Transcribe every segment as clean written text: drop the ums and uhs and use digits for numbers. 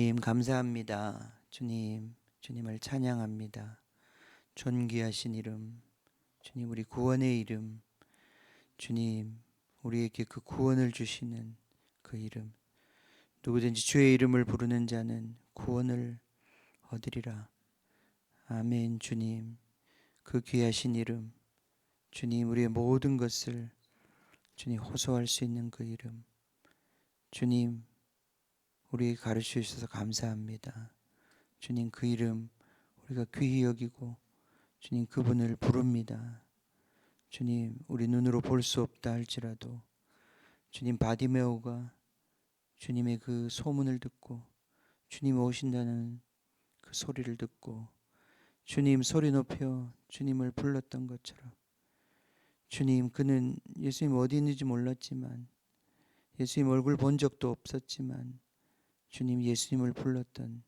주님 감사합니다. 주님을 찬양합니다. 존귀하신 이름, 주님 우리 구원의 이름, 주님 우리에게 그 구원을 주시는 그 이름, 누구든지 주의 이름을 부르는 자는 구원을 얻으리라. 아멘. 주님 그 귀하신 이름, 주님 우리의 모든 것을 주님 호소할 수 있는 그 이름, 주님 우리에게 가르쳐 주셔서 감사합니다. 주님 그 이름 우리가 귀히 여기고 주님 그분을 부릅니다. 주님 우리 눈으로 볼 수 없다 할지라도 주님 바디메오가 주님의 그 소문을 듣고 주님 오신다는 그 소리를 듣고 주님 소리 높여 주님을 불렀던 것처럼 주님 그는 예수님 어디 있는지 몰랐지만 예수님 얼굴 본 적도 없었지만 주님 예수님을 불렀던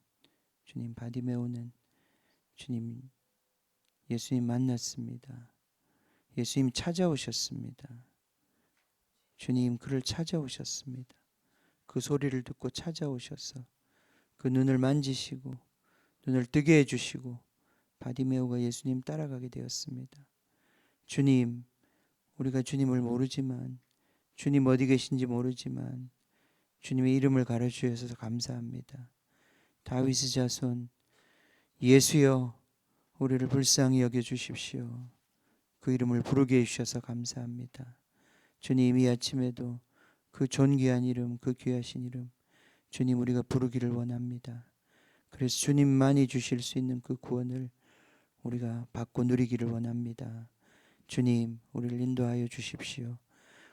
주님 바디메오는 주님 예수님 만났습니다. 예수님 찾아오셨습니다. 주님 그를 찾아오셨습니다. 그 소리를 듣고 찾아오셔서 그 눈을 만지시고 눈을 뜨게 해주시고 바디메오가 예수님 따라가게 되었습니다. 주님 우리가 주님을 모르지만 주님 어디 계신지 모르지만 주님의 이름을 가르쳐 주셔서 감사합니다. 다윗의 자손 예수여 우리를 불쌍히 여겨 주십시오. 그 이름을 부르게 해주셔서 감사합니다. 주님 이 아침에도 그 존귀한 이름, 그 귀하신 이름 주님 우리가 부르기를 원합니다. 그래서 주님만이 주실 수 있는 그 구원을 우리가 받고 누리기를 원합니다. 주님 우리를 인도하여 주십시오.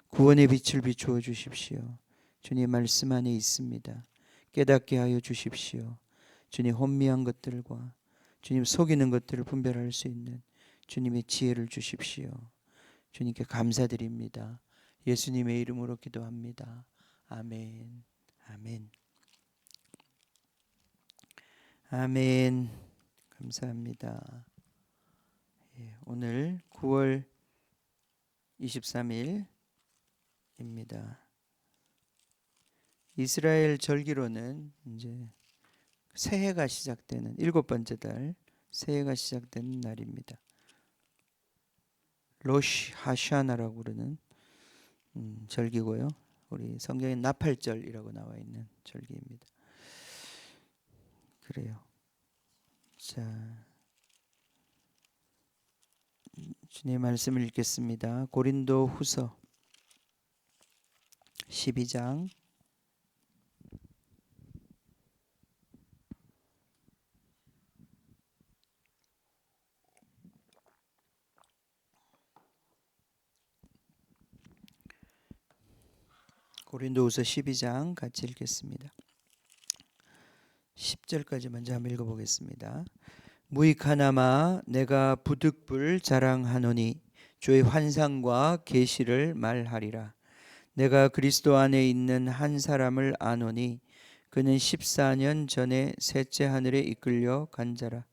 구원의 빛을 비추어 주십시오. 주님 말씀 안에 있습니다. 깨닫게 하여 주십시오. 주님 혼미한 것들과 주님 속이는 것들을 분별할 수 있는 주님의 지혜를 주십시오. 주님께 감사드립니다. 예수님의 이름으로 기도합니다. 아멘. 아멘. 아멘. 감사합니다. 오늘 9월 23일입니다. 이스라엘 절기로는 이제 새해가 시작되는 일곱 번째 달 새해가 시작되는 날입니다. 로시 하샤나라고 부르는 절기고요. 우리 성경에 나팔절이라고 나와 있는 절기입니다. 그래요. 자, 주님의 말씀을 읽겠습니다. 고린도 후서 12장 고린도후서 12장 같이 읽겠습니다. 10절까지 먼저 한번 읽어보겠습니다. 무익하나마 내가 부득불 자랑하노니 주의 환상과 계시를 말하리라. 내가 그리스도 안에 있는 한 사람을 아노니 그는 14년 전에 셋째 하늘에 이끌려 간 자라.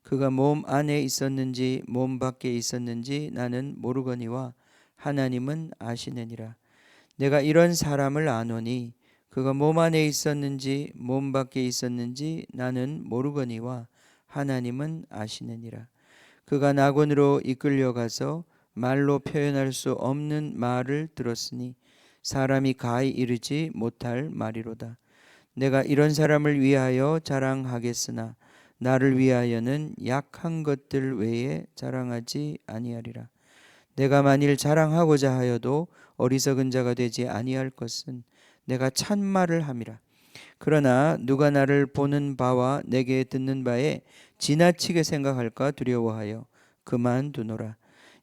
그가 몸 안에 있었는지 몸 밖에 있었는지 나는 모르거니와 하나님은 아시느니라. 내가 이런 사람을 아노니 그가 몸 안에 있었는지 몸 밖에 있었는지 나는 모르거니와 하나님은 아시느니라. 그가 낙원으로 이끌려가서 말로 표현할 수 없는 말을 들었으니 사람이 가히 이르지 못할 말이로다. 내가 이런 사람을 위하여 자랑하겠으나 나를 위하여는 약한 것들 외에 자랑하지 아니하리라. 내가 만일 자랑하고자 하여도 어리석은 자가 되지 아니할 것은 내가 참말을 함이라. 그러나 누가 나를 보는 바와 내게 듣는 바에 지나치게 생각할까 두려워하여 그만두노라.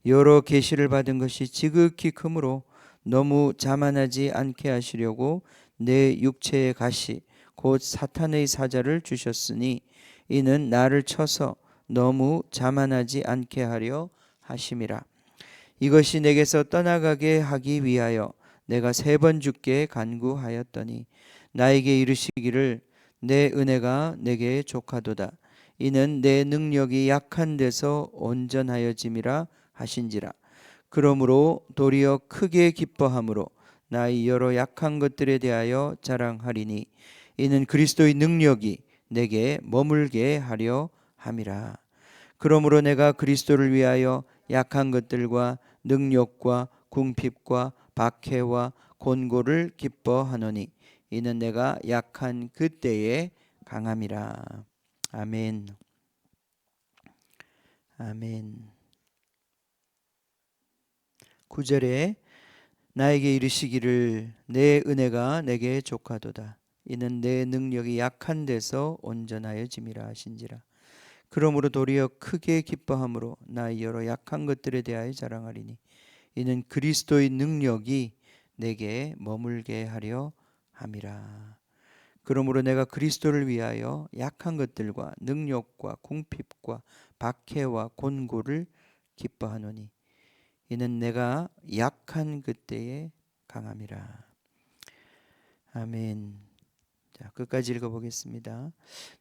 여러 계시를 받은 것이 지극히 크므로 너무 자만하지 않게 하시려고 내 육체의 가시 곧 사탄의 사자를 주셨으니 이는 나를 쳐서 너무 자만하지 않게 하려 하심이라. 이것이 내게서 떠나가게 하기 위하여 내가 3번 주께 간구하였더니 나에게 이르시기를 내 은혜가 내게 족하도다. 이는 내 능력이 약한 데서 온전하여짐이라 하신지라. 그러므로 도리어 크게 기뻐함으로 나의 여러 약한 것들에 대하여 자랑하리니 이는 그리스도의 능력이 내게 머물게 하려 함이라. 그러므로 내가 그리스도를 위하여 약한 것들과 능력과 궁핍과 박해와 곤고를 기뻐하노니 이는 내가 약한 그때에 강함이라. 아멘. 아멘. 9절에 나에게 이르시기를 내 은혜가 내게 족하도다. 이는 내 능력이 약한 데서 온전하여짐이라 하신지라. 그러므로 도리어 크게 기뻐함으로 나의 여러 약한 것들에 대하여 자랑하리니 이는 그리스도의 능력이 내게 머물게 하려 함이라. 그러므로 내가 그리스도를 위하여 약한 것들과 능력과 궁핍과 박해와 곤고를 기뻐하노니 이는 내가 약한 그때에 강함이라. 아멘. 자, 끝까지 읽어보겠습니다.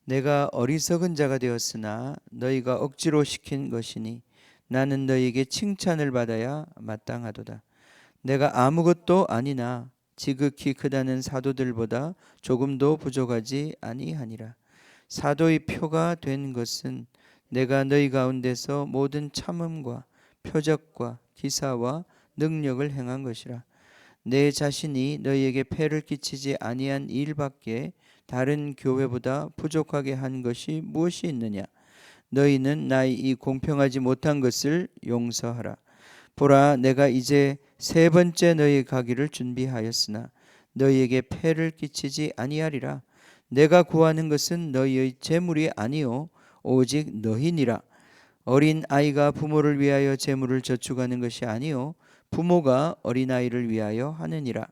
내가 어리석은 자가 되었으나 너희가 억지로 시킨 것이니 나는 너희에게 칭찬을 받아야 마땅하도다. 내가 아무것도 아니나 지극히 크다는 사도들보다 조금도 부족하지 아니하니라. 사도의 표가 된 것은 내가 너희 가운데서 모든 참음과 표적과 기사와 능력을 행한 것이라. 내 자신이 너희에게 폐를 끼치지 아니한 일밖에 다른 교회보다 부족하게 한 것이 무엇이 있느냐? 너희는 나의 이 공평하지 못한 것을 용서하라. 보라, 내가 이제 세 번째 너희 가기를 준비하였으나 너희에게 폐를 끼치지 아니하리라. 내가 구하는 것은 너희의 재물이 아니요 오직 너희니라. 어린 아이가 부모를 위하여 재물을 저축하는 것이 아니요 부모가 어린 아이를 위하여 하느니라.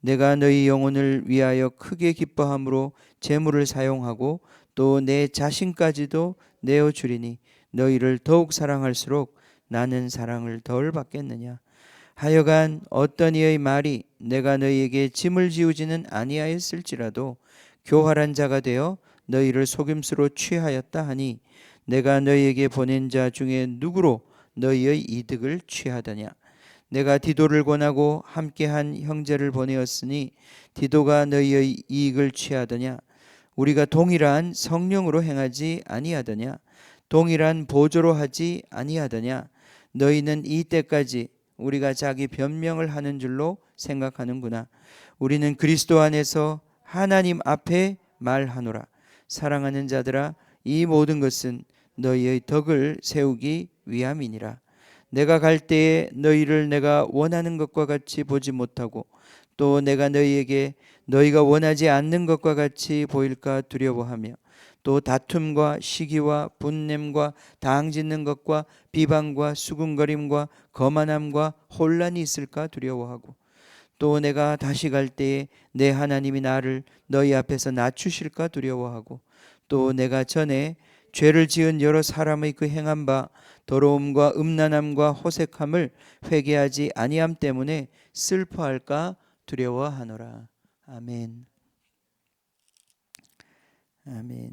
내가 너희 영혼을 위하여 크게 기뻐함으로 재물을 사용하고 또 내 자신까지도 내어 주리니 너희를 더욱 사랑할수록 나는 사랑을 덜 받겠느냐. 하여간 어떤 이의 말이 내가 너희에게 짐을 지우지는 아니하였을지라도 교활한 자가 되어 너희를 속임수로 취하였다 하니 내가 너희에게 보낸 자 중에 누구로 너희의 이득을 취하더냐. 내가 디도를 권하고 함께한 형제를 보내었으니 디도가 너희의 이익을 취하더냐. 우리가 동일한 성령으로 행하지 아니하더냐. 동일한 보조로 하지 아니하더냐. 너희는 이때까지 우리가 자기 변명을 하는 줄로 생각하는구나. 우리는 그리스도 안에서 하나님 앞에 말하노라. 사랑하는 자들아, 이 모든 것은 너희의 덕을 세우기 위함이니라. 내가 갈 때에 너희를 내가 원하는 것과 같이 보지 못하고 또 내가 너희에게 너희가 원하지 않는 것과 같이 보일까 두려워하며 또 다툼과 시기와 분냄과 당짓는 것과 비방과 수군거림과 거만함과 혼란이 있을까 두려워하고 또 내가 다시 갈 때에 내 하나님이 나를 너희 앞에서 낮추실까 두려워하고 또 내가 전에 죄를 지은 여러 사람의 그 행한 바 더러움과 음란함과 호색함을 회개하지 아니함 때문에 슬퍼할까 두려워하노라. 아멘. 아멘.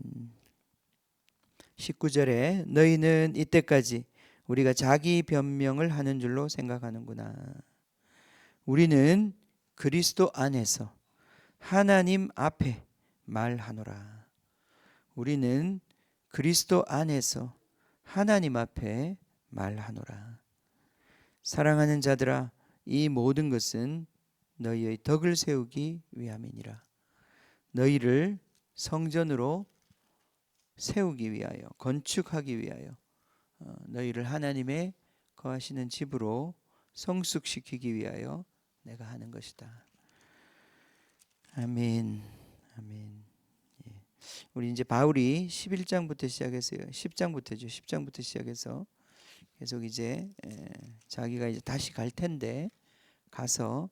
19절에 너희는 이때까지 우리가 자기 변명을 하는 줄로 생각하는구나. 우리는 그리스도 안에서 하나님 앞에 말하노라. 우리는 그리스도 안에서 하나님 앞에 말하노라. 사랑하는 자들아, 이 모든 것은 너희의 덕을 세우기 위함이니라. 너희를 성전으로 세우기 위하여, 건축하기 위하여, 너희를 하나님의 거하시는 집으로 성숙시키기 위하여 내가 하는 것이다. 아멘. 아멘. 예. 우리 이제 바울이 11장부터 시작했어요. 10장부터죠. 10장부터 시작해서 계속 이제 자기가 이제 다시 갈 텐데 가서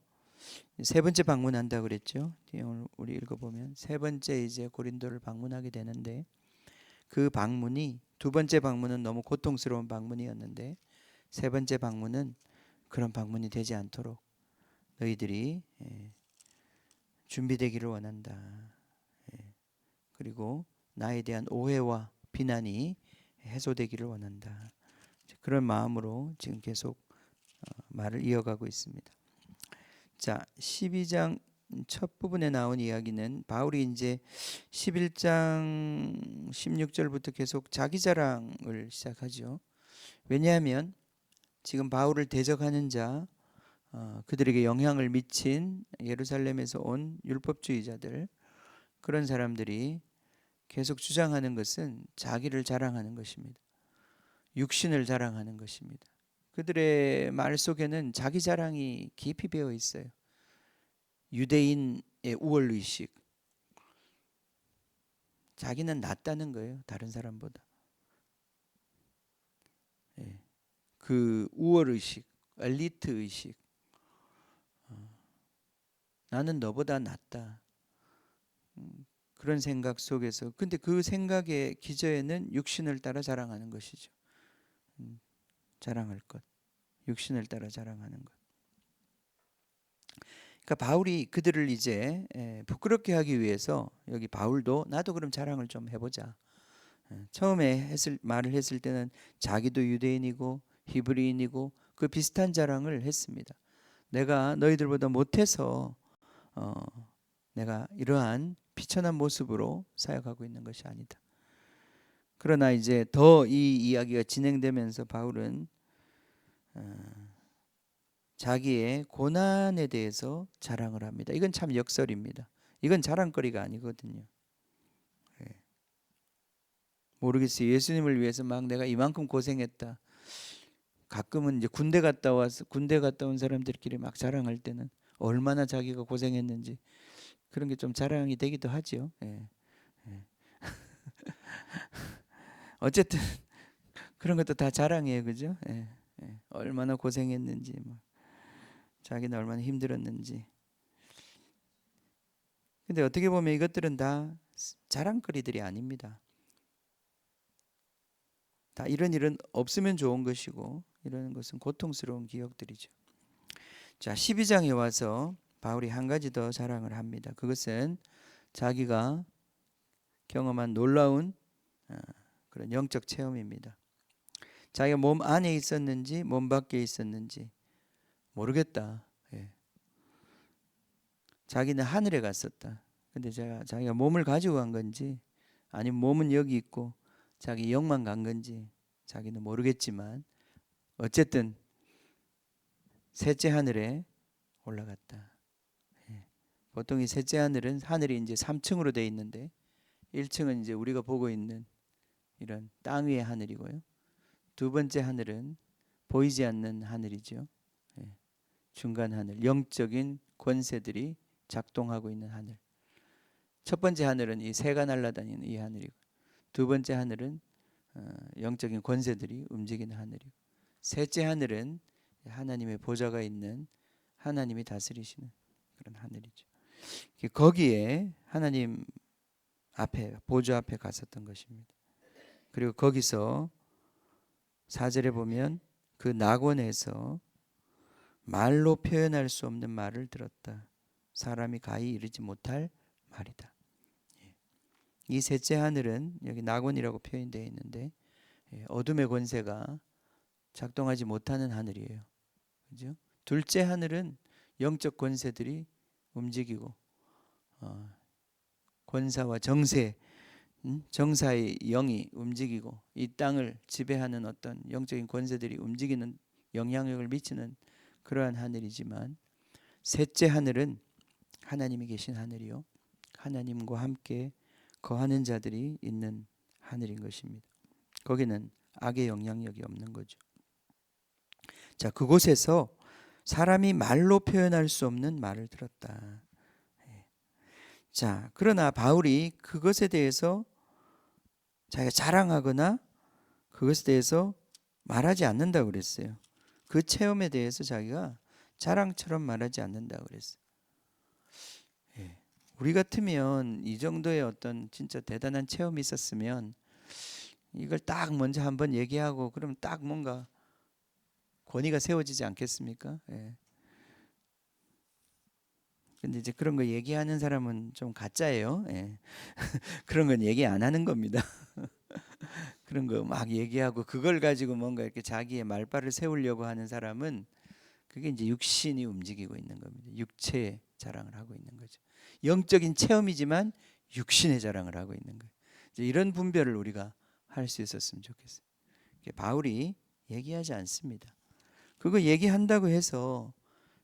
세 번째 방문한다 그랬죠. 오늘 우리 읽어보면 세 번째 이제 고린도를 방문하게 되는데 그 방문이 두 번째 방문은 너무 고통스러운 방문이었는데 세 번째 방문은 그런 방문이 되지 않도록 너희들이 준비되기를 원한다. 그리고 나에 대한 오해와 비난이 해소되기를 원한다. 그런 마음으로 지금 계속 말을 이어가고 있습니다. 자, 12장 첫 부분에 나온 이야기는 바울이 이제 11장 16절부터 계속 자기 자랑을 시작하죠. 왜냐하면 지금 바울을 대적하는 자, 그들에게 영향을 미친 예루살렘에서 온 율법주의자들, 그런 사람들이 계속 주장하는 것은 자기를 자랑하는 것입니다. 육신을 자랑하는 것입니다. 그들의 말 속에는 자기 자랑이 깊이 배어 있어요. 유대인의 우월의식, 자기는 낫다는 거예요, 다른 사람보다. 예. 그 우월의식, 엘리트의식, 나는 너보다 낫다, 그런 생각 속에서, 근데 그 생각의 기저에는 육신을 따라 자랑하는 것이죠. 자랑할 것, 육신을 따라 자랑하는 것. 그러니까 바울이 그들을 이제 부끄럽게 하기 위해서, 여기 바울도 나도 그럼 자랑을 좀 해보자. 처음에 말을 했을 때는 자기도 유대인이고 히브리인이고 그 비슷한 자랑을 했습니다. 내가 너희들보다 못해서 내가 이러한 비천한 모습으로 사역하고 있는 것이 아니다. 그러나 이제 더 이 이야기가 진행되면서 바울은 자기의 고난에 대해서 자랑을 합니다. 이건 참 역설입니다. 이건 자랑거리가 아니거든요. 모르겠어요. 예수님을 위해서 막 내가 이만큼 고생했다. 가끔은 이제 군대 갔다 온 사람들끼리 막 자랑할 때는 얼마나 자기가 고생했는지 그런 게 좀 자랑이 되기도 하죠. 예. 예. 어쨌든 그런 것도 다 자랑이에요, 그죠? 예. 예. 얼마나 고생했는지, 뭐 자기는 얼마나 힘들었는지. 근데 어떻게 보면 이것들은 다 자랑거리들이 아닙니다. 다 이런 일은 없으면 좋은 것이고, 이런 것은 고통스러운 기억들이죠. 자, 12장에 와서 바울이 한 가지 더 자랑을 합니다. 그것은 자기가 경험한 놀라운 그런 영적 체험입니다. 자기가 몸 안에 있었는지 몸 밖에 있었는지 모르겠다. 예. 자기는 하늘에 갔었다. 근데 자기가 몸을 가지고 간 건지 아니면 몸은 여기 있고 자기 영만 간 건지 자기는 모르겠지만 어쨌든 셋째 하늘에 올라갔다. 예. 보통 이 셋째 하늘은 하늘이 이제 3층으로 되어 있는데 1층은 이제 우리가 보고 있는 이런 땅 위의 하늘이고요. 두 번째 하늘은 보이지 않는 하늘이죠. 예. 중간 하늘, 영적인 권세들이 작동하고 있는 하늘. 첫 번째 하늘은 이 새가 날아다니는 이 하늘이고, 두 번째 하늘은 영적인 권세들이 움직이는 하늘이고, 셋째 하늘은 하나님의 보좌가 있는, 하나님이 다스리시는 그런 하늘이죠. 거기에 하나님 앞에, 보좌 앞에 갔었던 것입니다. 그리고 거기서 4절에 보면 그 낙원에서 말로 표현할 수 없는 말을 들었다. 사람이 가히 이르지 못할 말이다. 이 셋째 하늘은 여기 낙원이라고 표현되어 있는데 어둠의 권세가 작동하지 못하는 하늘이에요. 그죠? 둘째 하늘은 영적 권세들이 움직이고 권사와 정사의 영이 움직이고 이 땅을 지배하는 어떤 영적인 권세들이 움직이는 영향력을 미치는 그러한 하늘이지만, 셋째 하늘은 하나님이 계신 하늘이요, 하나님과 함께 거하는 자들이 있는 하늘인 것입니다. 거기는 악의 영향력이 없는 거죠. 자, 그곳에서 사람이 말로 표현할 수 없는 말을 들었다. 자, 그러나 바울이 그것에 대해서 자기가 자랑하거나 그것에 대해서 말하지 않는다고 그랬어요. 그 체험에 대해서 자기가 자랑처럼 말하지 않는다고 그랬어요. 예. 우리 같으면 이 정도의 어떤 진짜 대단한 체험이 있었으면 이걸 딱 먼저 한번 얘기하고 그러면 딱 뭔가 권위가 세워지지 않겠습니까? 예. 근데 이제 그런 거 얘기하는 사람은 좀 가짜예요. 예. 그런 건 얘기 안 하는 겁니다. 그런 거 막 얘기하고 그걸 가지고 뭔가 이렇게 자기의 말발을 세우려고 하는 사람은 그게 이제 육신이 움직이고 있는 겁니다. 육체의 자랑을 하고 있는 거죠. 영적인 체험이지만 육신의 자랑을 하고 있는 거예요. 이런 분별을 우리가 할 수 있었으면 좋겠어요. 바울이 얘기하지 않습니다. 그거 얘기한다고 해서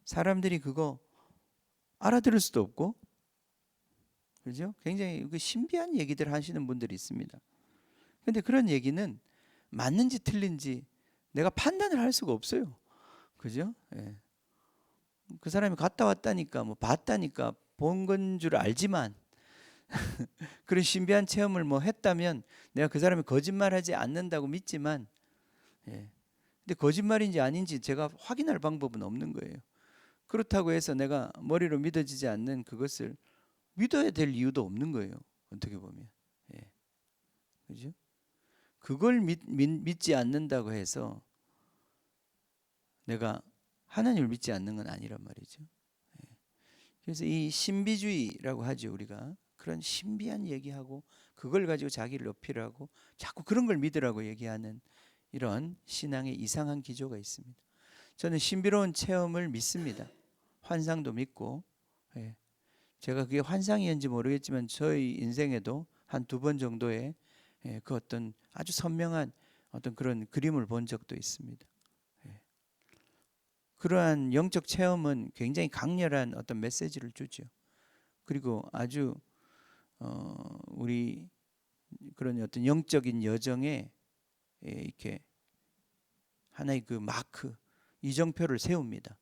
사람들이 그거 알아들을 수도 없고, 그죠? 굉장히 신비한 얘기들 하시는 분들이 있습니다. 근데 그런 얘기는 맞는지 틀린지 내가 판단을 할 수가 없어요. 그죠? 예. 그 사람이 갔다 왔다니까, 뭐 봤다니까, 본 건 줄 알지만, 그런 신비한 체험을 뭐 했다면 내가 그 사람이 거짓말하지 않는다고 믿지만, 예. 근데 거짓말인지 아닌지 제가 확인할 방법은 없는 거예요. 그렇다고 해서 내가 머리로 믿어지지 않는 그것을 믿어야 될 이유도 없는 거예요. 어떻게 보면. 예. 그죠? 그걸 믿지 않는다고 해서 내가 하나님을 믿지 않는 건 아니란 말이죠. 예. 그래서 이 신비주의라고 하죠. 우리가 그런 신비한 얘기하고 그걸 가지고 자기를 어필하고 자꾸 그런 걸 믿으라고 얘기하는 이런 신앙의 이상한 기조가 있습니다. 저는 신비로운 체험을 믿습니다. 환상도 믿고, 예. 제가 그게 환상이었는지 모르겠지만 저희 인생에도 한 2번 정도의, 예, 그 어떤 아주 선명한 어떤 그런 그림을 본 적도 있습니다. 예. 그러한 영적 체험은 굉장히 강렬한 어떤 메시지를 주죠. 그리고 아주 우리 그런 어떤 영적인 여정에, 예, 이렇게 하나의 그 마크, 이정표를 세웁니다.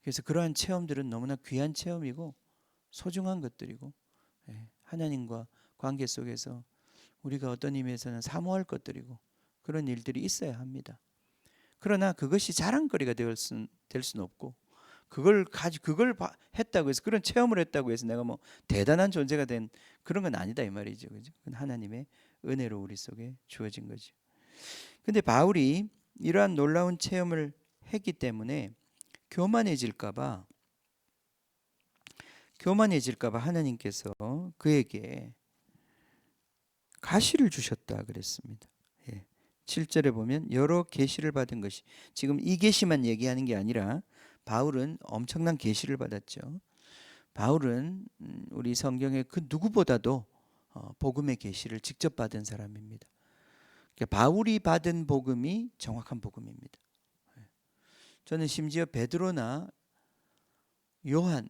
그래서 그러한 체험들은 너무나 귀한 체험이고 소중한 것들이고, 예, 하나님과 관계 속에서 우리가 어떤 의미에서는 사모할 것들이고 그런 일들이 있어야 합니다. 그러나 그것이 자랑거리가 될 수는 없고, 그걸 했다고 해서, 그런 체험을 했다고 해서 내가 뭐 대단한 존재가 된 그런 건 아니다 이 말이죠. 그죠? 그건 하나님의 은혜로 우리 속에 주어진 거죠. 근데 바울이 이러한 놀라운 체험을 했기 때문에 교만해질까봐 하나님께서 그에게 가시를 주셨다 그랬습니다. 예. 7절에 보면 여러 계시를 받은 것이, 지금 이 계시만 얘기하는 게 아니라 바울은 엄청난 계시를 받았죠. 바울은 우리 성경의 그 누구보다도 복음의 계시를 직접 받은 사람입니다. 그러니까 바울이 받은 복음이 정확한 복음입니다. 저는 심지어 베드로나 요한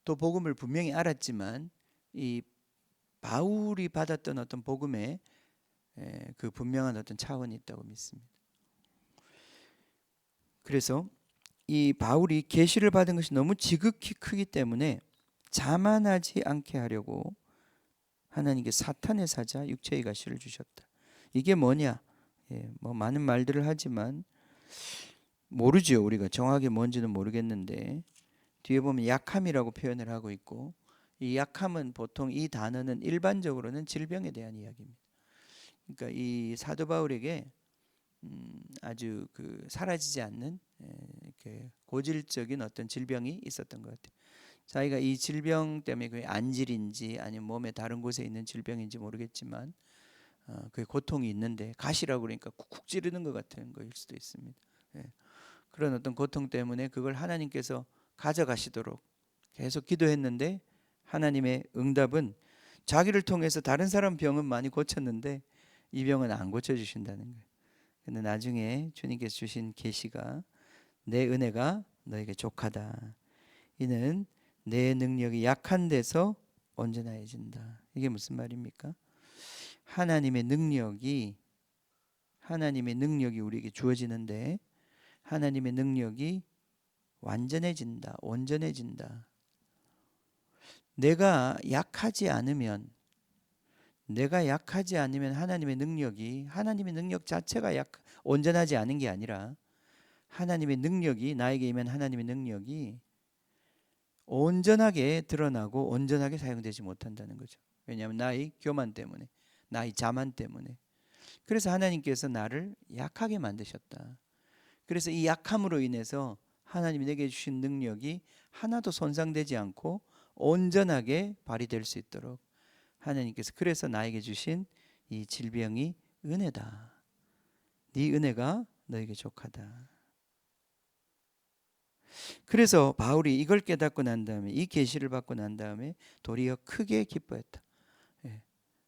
또 복음을 분명히 알았지만 이 바울이 받았던 어떤 복음에 그 분명한 어떤 차원이 있다고 믿습니다. 그래서 이 바울이 계시를 받은 것이 너무 지극히 크기 때문에 자만하지 않게 하려고 하나님께 사탄의 사자 육체의 가시를 주셨다. 이게 뭐냐? 예, 뭐 많은 말들을 하지만 모르죠. 우리가 정확히 뭔지는 모르겠는데 뒤에 보면 약함이라고 표현을 하고 있고, 이 약함은 보통 이 단어는 일반적으로는 질병에 대한 이야기입니다. 그러니까 이 사도 바울에게 아주 그 사라지지 않는 이렇게 고질적인 어떤 질병이 있었던 것 같아요. 자기가 이 질병 때문에 그 안질인지 아니면 몸의 다른 곳에 있는 질병인지 모르겠지만 그 고통이 있는데, 가시라고 그러니까 쿡쿡 찌르는 것 같은 거일 수도 있습니다. 예. 그런 어떤 고통 때문에 그걸 하나님께서 가져가시도록 계속 기도했는데 하나님의 응답은 자기를 통해서 다른 사람 병은 많이 고쳤는데 이 병은 안 고쳐주신다는 거예요. 근데 나중에 주님께서 주신 계시가 내 은혜가 너에게 족하다. 이는 내 능력이 약한 데서 온전해진다. 이게 무슨 말입니까? 하나님의 능력이 우리에게 주어지는데 하나님의 능력이 완전해진다, 온전해진다. 내가 약하지 않으면 하나님의 능력 자체가 온전하지 않은 게 아니라 하나님의 능력이 나에게 임한 하나님의 능력이 온전하게 드러나고 온전하게 사용되지 못한다는 거죠. 왜냐하면 나의 교만 때문에, 나의 자만 때문에. 그래서 하나님께서 나를 약하게 만드셨다. 그래서 이 약함으로 인해서 하나님이 내게 주신 능력이 하나도 손상되지 않고 온전하게 발휘될 수 있도록 하나님께서 그래서 나에게 주신 이 질병이 은혜다. 네 은혜가 너에게 족하다. 그래서 바울이 이걸 깨닫고 난 다음에, 이 계시를 받고 난 다음에 도리어 크게 기뻐했다. 예.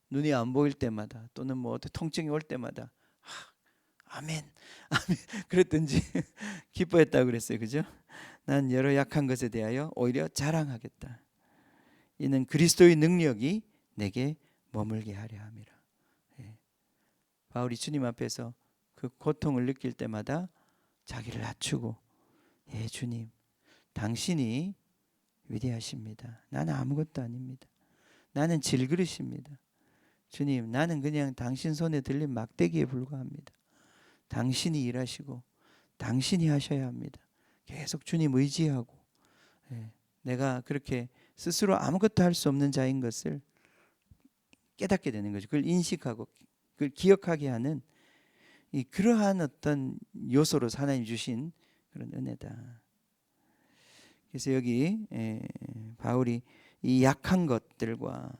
눈이 안 보일 때마다 또는 뭐 어떤 통증이 올 때마다 아멘, 아멘 그랬든지 기뻐했다고 그랬어요. 그죠? 난 여러 약한 것에 대하여 오히려 자랑하겠다. 이는 그리스도의 능력이 내게 머물게 하려 함이라. 예. 바울이 주님 앞에서 그 고통을 느낄 때마다 자기를 낮추고, 예, 주님, 당신이 위대하십니다. 나는 아무것도 아닙니다. 나는 질그릇입니다. 주님, 나는 그냥 당신 손에 들린 막대기에 불과합니다. 당신이 일하시고 당신이 하셔야 합니다. 계속 주님 의지하고, 예, 내가 그렇게 스스로 아무것도 할 수 없는 자인 것을 깨닫게 되는 거죠. 그걸 인식하고 그걸 기억하게 하는 그러한 어떤 요소로 하나님 주신 그런 은혜다. 그래서 여기 바울이 이 약한 것들과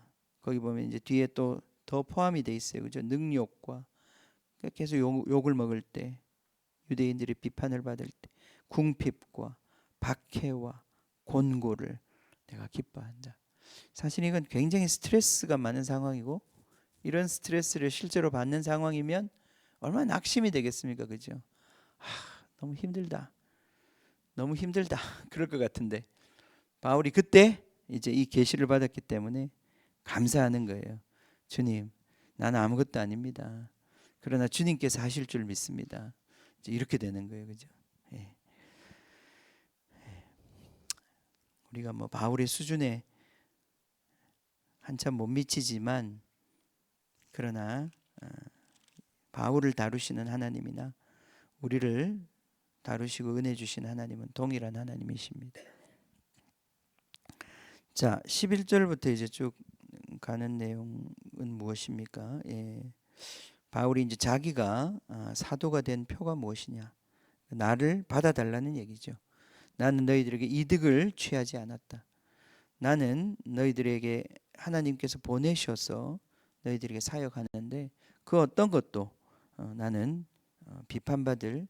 거기 보면 이제 뒤에 또 더 포함이 돼 있어요. 그죠? 능욕과 계속 욕을 먹을 때, 유대인들이 비판을 받을 때, 궁핍과 박해와 곤고를 내가 기뻐한다. 사실 이건 굉장히 스트레스가 많은 상황이고, 이런 스트레스를 실제로 받는 상황이면 얼마나 낙심이 되겠습니까? 그죠? 너무 힘들다. 너무 힘들다. 그럴 것 같은데 바울이 그때 이제 이 계시를 받았기 때문에 감사하는 거예요. 주님, 나는 아무것도 아닙니다. 그러나 주님께서 하실 줄 믿습니다. 이제 이렇게 되는 거예요. 그죠? 예. 우리가 뭐 바울의 수준에 한참 못 미치지만, 그러나 바울을 다루시는 하나님이나 우리를 다루시고 은혜 주신 하나님은 동일한 하나님이십니다. 자, 11절부터 이제 쭉 가는 내용은 무엇입니까? 예. 바울이 이제 자기가 사도가 된 표가 무엇이냐? 나를 받아달라는 얘기죠. 나는 너희들에게 이득을 취하지 않았다. 나는 너희들에게 하나님께서 보내셔서 너희들에게 사역하는데 그 어떤 것도 나는 비판받을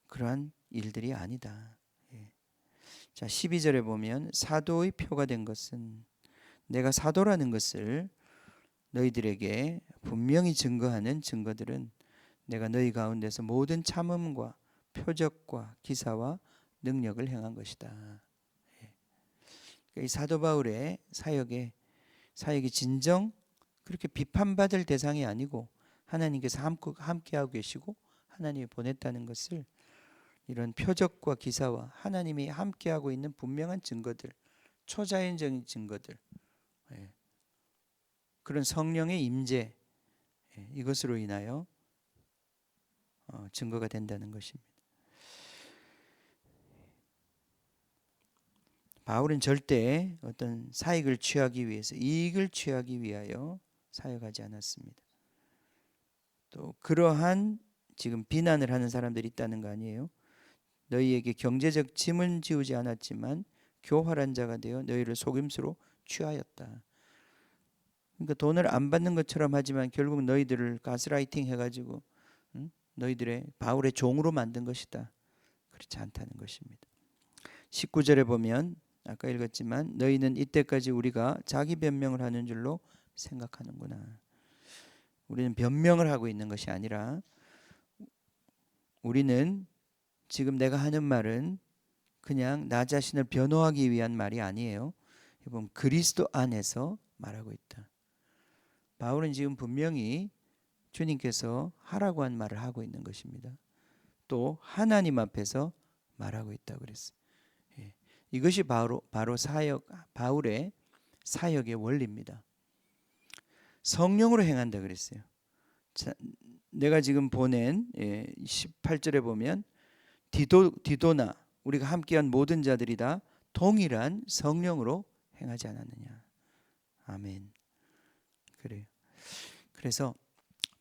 그러한 일들이 아니다. 예. 자, 12절에 보면 사도의 표가 된 것은, 내가 사도라는 것을 너희들에게 분명히 증거하는 증거들은 내가 너희 가운데서 모든 참음과 표적과 기사와 능력을 행한 것이다. 이 사도 바울의 사역이 진정 그렇게 비판받을 대상이 아니고 하나님께서 함께하고 계시고 하나님이 보냈다는 것을, 이런 표적과 기사와 하나님이 함께하고 있는 분명한 증거들, 초자연적인 증거들, 그런 성령의 임재, 이것으로 인하여 증거가 된다는 것입니다. 바울은 절대 어떤 사익을 취하기 위해서, 이익을 취하기 위하여 사역하지 않았습니다. 또 그러한 지금 비난을 하는 사람들이 있다는 거 아니에요? 너희에게 경제적 짐은 지우지 않았지만 교활한 자가 되어 너희를 속임수로 취하였다. 그러니까 돈을 안 받는 것처럼 하지만 결국 너희들을 가스라이팅 해가지고 너희들의 바울의 종으로 만든 것이다. 그렇지 않다는 것입니다. 19절에 보면 아까 읽었지만 너희는 이때까지 우리가 자기 변명을 하는 줄로 생각하는구나. 우리는 변명을 하고 있는 것이 아니라, 우리는 지금 내가 하는 말은 그냥 나 자신을 변호하기 위한 말이 아니에요. 이번 그리스도 안에서 말하고 있다. 바울은 지금 분명히 주님께서 하라고 한 말을 하고 있는 것입니다. 또 하나님 앞에서 말하고 있다고 그랬어요. 이것이 바로 바울의 사역의 원리입니다. 성령으로 행한다 그랬어요. 자, 내가 지금 보낸 18절에 보면 디도나 우리가 함께한 모든 자들이 다 동일한 성령으로 행하지 않았느냐. 아멘. 그래요. 그래서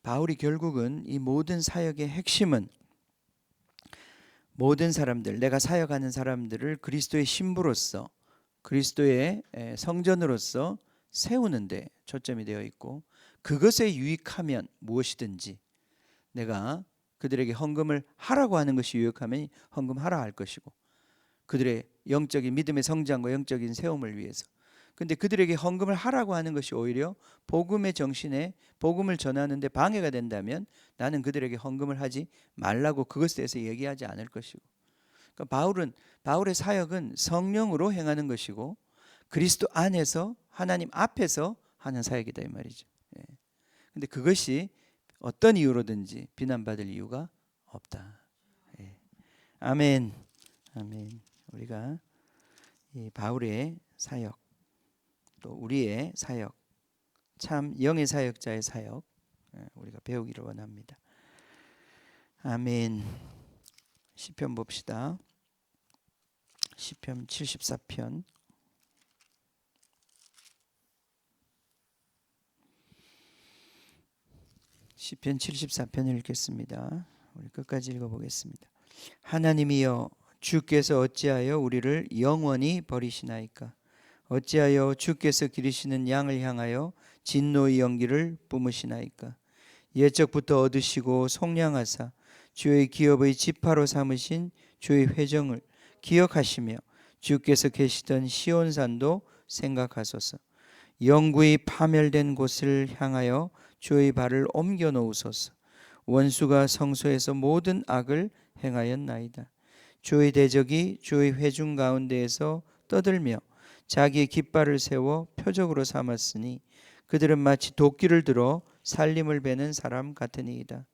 바울이 결국은 이 모든 사역의 핵심은 모든 사람들, 내가 사역하는 사람들을 그리스도의 신부로서, 그리스도의 성전으로서 세우는 데 초점이 되어 있고, 그것에 유익하면 무엇이든지, 내가 그들에게 헌금을 하라고 하는 것이 유익하면 헌금하라 할 것이고, 그들의 영적인 믿음의 성장과 영적인 세움을 위해서. 근데 그들에게 헌금을 하라고 하는 것이 오히려 복음의 정신에 복음을 전하는데 방해가 된다면 나는 그들에게 헌금을 하지 말라고 그것에 대해서 얘기하지 않을 것이고. 그러니까 바울의 사역은 성령으로 행하는 것이고 그리스도 안에서 하나님 앞에서 하는 사역이다 이 말이죠. 예. 근데 그것이 어떤 이유로든지 비난받을 이유가 없다. 예. 아멘. 아멘. 우리가 이 바울의 사역 또 우리의 사역 참 영의 사역자의 사역 우리가 배우기를 원합니다. 아멘. 시편 봅시다. 시편 74편 시편 74편을 읽겠습니다. 우리 끝까지 읽어보겠습니다. 하나님이여 주께서 어찌하여 우리를 영원히 버리시나이까? 어찌하여 주께서 기르시는 양을 향하여 진노의 연기를 뿜으시나이까? 옛적부터 얻으시고 속량하사 주의 기업의 지파로 삼으신 주의 회정을 기억하시며 주께서 계시던 시온산도 생각하소서. 영구히 파멸된 곳을 향하여 주의 발을 옮겨 놓으소서. 원수가 성소에서 모든 악을 행하였나이다. 주의 대적이 주의 회중 가운데에서 떠들며 자기의 깃발을 세워 표적으로 삼았으니 그들은 마치 도끼를 들어 살림을 베는 사람 같으니이다.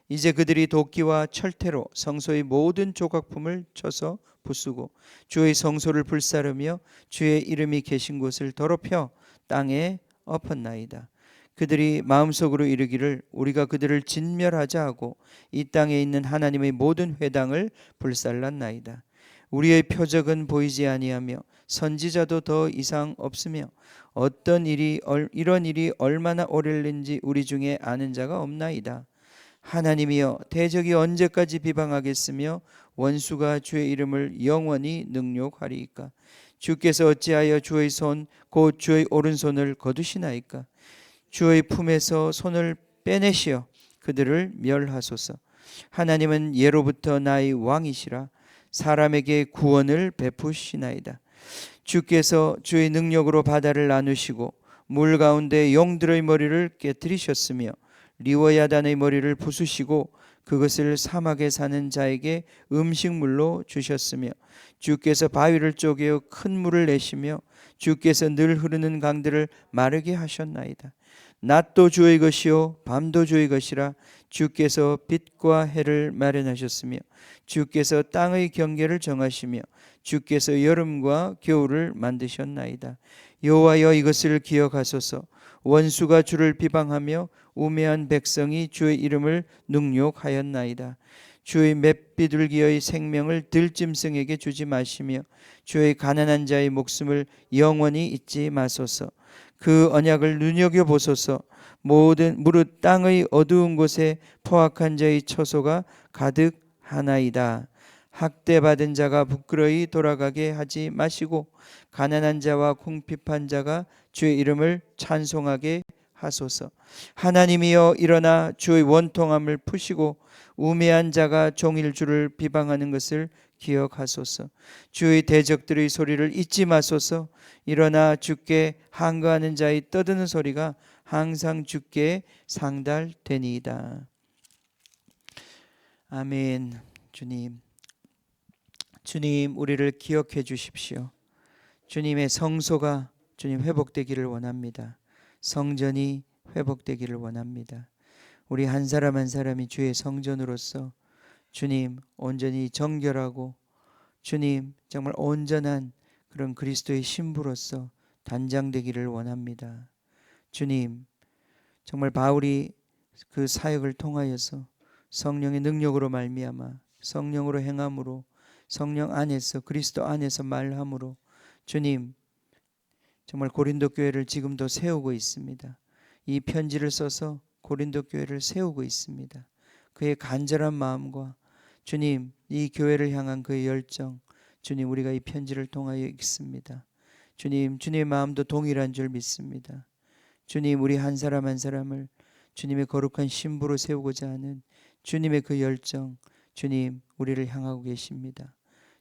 이제 그들이 도끼와 철퇴로 성소의 모든 조각품을 쳐서 부수고 주의 성소를 불사르며 주의 이름이 계신 곳을 더럽혀 땅에 엎었나이다. 그들이 마음속으로 이르기를 우리가 그들을 진멸하자 하고 이 땅에 있는 하나님의 모든 회당을 불살랐나이다. 우리의 표적은 보이지 아니하며 선지자도 더 이상 없으며 이런 일이 얼마나 오래는지 우리 중에 아는 자가 없나이다. 하나님이여 대적이 언제까지 비방하겠으며 원수가 주의 이름을 영원히 능욕하리이까? 주께서 어찌하여 주의 손 곧 주의 오른손을 거두시나이까? 주의 품에서 손을 빼내시어 그들을 멸하소서. 하나님은 예로부터 나의 왕이시라. 사람에게 구원을 베푸시나이다. 주께서 주의 능력으로 바다를 나누시고 물 가운데 용들의 머리를 깨뜨리셨으며 리워야단의 머리를 부수시고 그것을 사막에 사는 자에게 음식물로 주셨으며 주께서 바위를 쪼개어 큰 물을 내시며 주께서 늘 흐르는 강들을 마르게 하셨나이다. 낮도 주의 것이요 밤도 주의 것이라. 주께서 빛과 해를 마련하셨으며 주께서 땅의 경계를 정하시며 주께서 여름과 겨울을 만드셨나이다. 여호와여 이것을 기억하소서. 원수가 주를 비방하며 우매한 백성이 주의 이름을 능욕하였나이다. 주의 맷비둘기의 생명을 들짐승에게 주지 마시며 주의 가난한 자의 목숨을 영원히 잊지 마소서. 그 언약을 눈여겨보소서. 모든 무릇 땅의 어두운 곳에 포악한 자의 처소가 가득하나이다. 학대받은 자가 부끄러이 돌아가게 하지 마시고 가난한 자와 궁핍한 자가 주의 이름을 찬송하게 하소서. 하나님이여 일어나 주의 원통함을 푸시고 우매한 자가 종일 주를 비방하는 것을 기억하소서. 주의 대적들의 소리를 잊지 마소서. 일어나 주께 항거하는 자의 떠드는 소리가 항상 주께 상달되니이다. 아멘. 주님 우리를 기억해 주십시오. 주님의 성소가 주님 회복되기를 원합니다. 성전이 회복되기를 원합니다. 우리 한 사람 한 사람이 주의 성전으로서 주님 온전히 정결하고 주님 정말 온전한 그런 그리스도의 신부로서 단장되기를 원합니다. 주님 정말 바울이 그 사역을 통하여서 성령의 능력으로 말미암아 성령으로 행함으로 성령 안에서 그리스도 안에서 말함으로 주님 정말 고린도 교회를 지금도 세우고 있습니다. 이 편지를 써서 고린도 교회를 세우고 있습니다. 그의 간절한 마음과 주님 이 교회를 향한 그의 열정 주님 우리가 이 편지를 통하여 읽습니다. 주님 주님의 마음도 동일한 줄 믿습니다. 주님 우리 한 사람 한 사람을 주님의 거룩한 신부로 세우고자 하는 주님의 그 열정 주님 우리를 향하고 계십니다.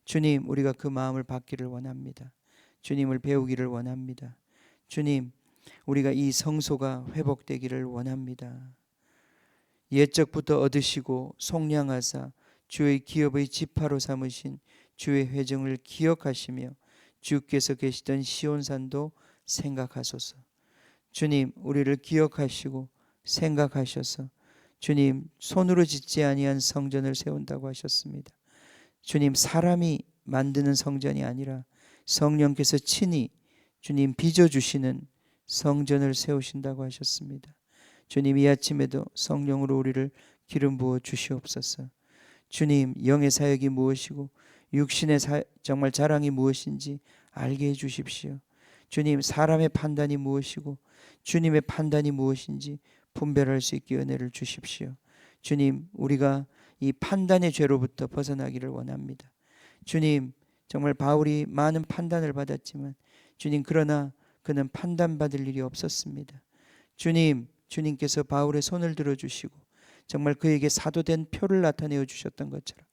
주님, 우리가 그 마음을 받기를 원합니다. 주님을 배우기를 원합니다. 주님, 우리가 이 성소가 회복되기를 원합니다. 옛적부터 얻으시고 속량하사 주의 기업의 지파로 삼으신 주의 회정을 기억하시며 주께서 계시던 시온산도 생각하소서. 주님, 우리를 기억하시고 생각하셔서 주님, 손으로 짓지 아니한 성전을 세운다고 하셨습니다. 주님, 사람이 만드는 성전이 아니라 성령께서 친히 주님 빚어주시는 성전을 세우신다고 하셨습니다. 주님, 이 아침에도 성령으로 우리를 기름 부어 주시옵소서. 주님, 영의 사역이 무엇이고 육신의 정말 자랑이 무엇인지 알게 해 주십시오. 주님, 사람의 판단이 무엇이고 주님의 판단이 무엇인지 분별할 수 있게 은혜를 주십시오. 주님, 우리가 이 판단의 죄로부터 벗어나기를 원합니다. 주님, 정말 바울이 많은 판단을 받았지만 주님, 그러나 그는 판단받을 일이 없었습니다. 주님, 주님께서 바울의 손을 들어주시고 정말 그에게 사도된 표를 나타내어 주셨던 것처럼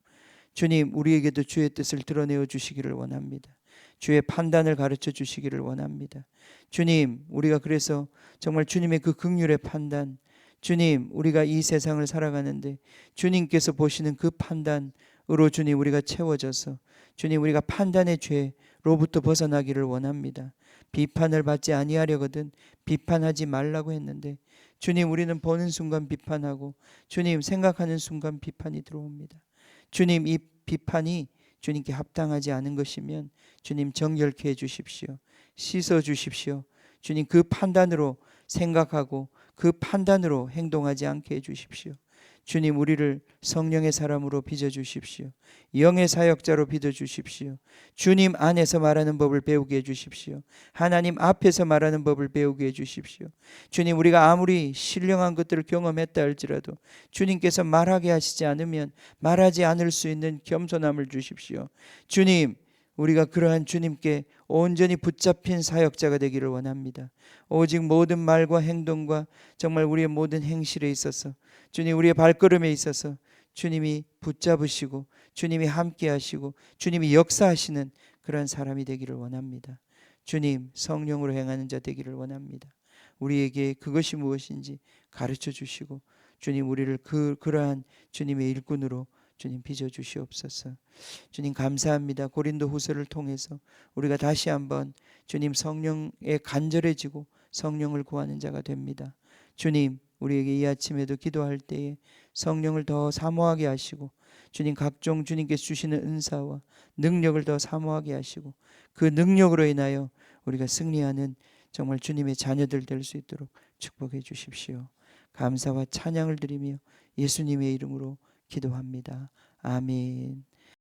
주님, 우리에게도 주의 뜻을 드러내어 주시기를 원합니다. 주의 판단을 가르쳐 주시기를 원합니다. 주님, 우리가 그래서 정말 주님의 그 긍휼의 판단, 주님, 우리가 이 세상을 살아가는데 주님께서 보시는 그 판단으로 주님, 우리가 채워져서 주님, 우리가 판단의 죄로부터 벗어나기를 원합니다. 비판을 받지 아니하려거든 비판하지 말라고 했는데 주님, 우리는 보는 순간 비판하고 주님, 생각하는 순간 비판이 들어옵니다. 주님, 이 비판이 주님께 합당하지 않은 것이면 주님, 정결케 해 주십시오. 씻어 주십시오. 주님, 그 판단으로 생각하고 그 판단으로 행동하지 않게 해 주십시오. 주님, 우리를 성령의 사람으로 빚어 주십시오. 영의 사역자로 빚어 주십시오. 주님 안에서 말하는 법을 배우게 해 주십시오. 하나님 앞에서 말하는 법을 배우게 해 주십시오. 주님, 우리가 아무리 신령한 것들을 경험했다 할지라도 주님께서 말하게 하시지 않으면 말하지 않을 수 있는 겸손함을 주십시오. 주님, 우리가 그러한 주님께 온전히 붙잡힌 사역자가 되기를 원합니다. 오직 모든 말과 행동과 정말 우리의 모든 행실에 있어서 주님, 우리의 발걸음에 있어서 주님이 붙잡으시고 주님이 함께 하시고 주님이 역사하시는 그런 사람이 되기를 원합니다. 주님, 성령으로 행하는 자 되기를 원합니다. 우리에게 그것이 무엇인지 가르쳐 주시고 주님, 우리를 그러한 주님의 일꾼으로 주님 빚어 주시옵소서. 주님, 감사합니다. 고린도 후서를 통해서 우리가 다시 한번 주님 성령에 간절해지고 성령을 구하는 자가 됩니다. 주님, 우리에게 이 아침에도 기도할 때에 성령을 더 사모하게 하시고 주님, 각종 주님께서 주시는 은사와 능력을 더 사모하게 하시고 그 능력으로 인하여 우리가 승리하는 정말 주님의 자녀들 될 수 있도록 축복해 주십시오. 감사와 찬양을 드리며 예수님의 이름으로 기도합니다. 아멘.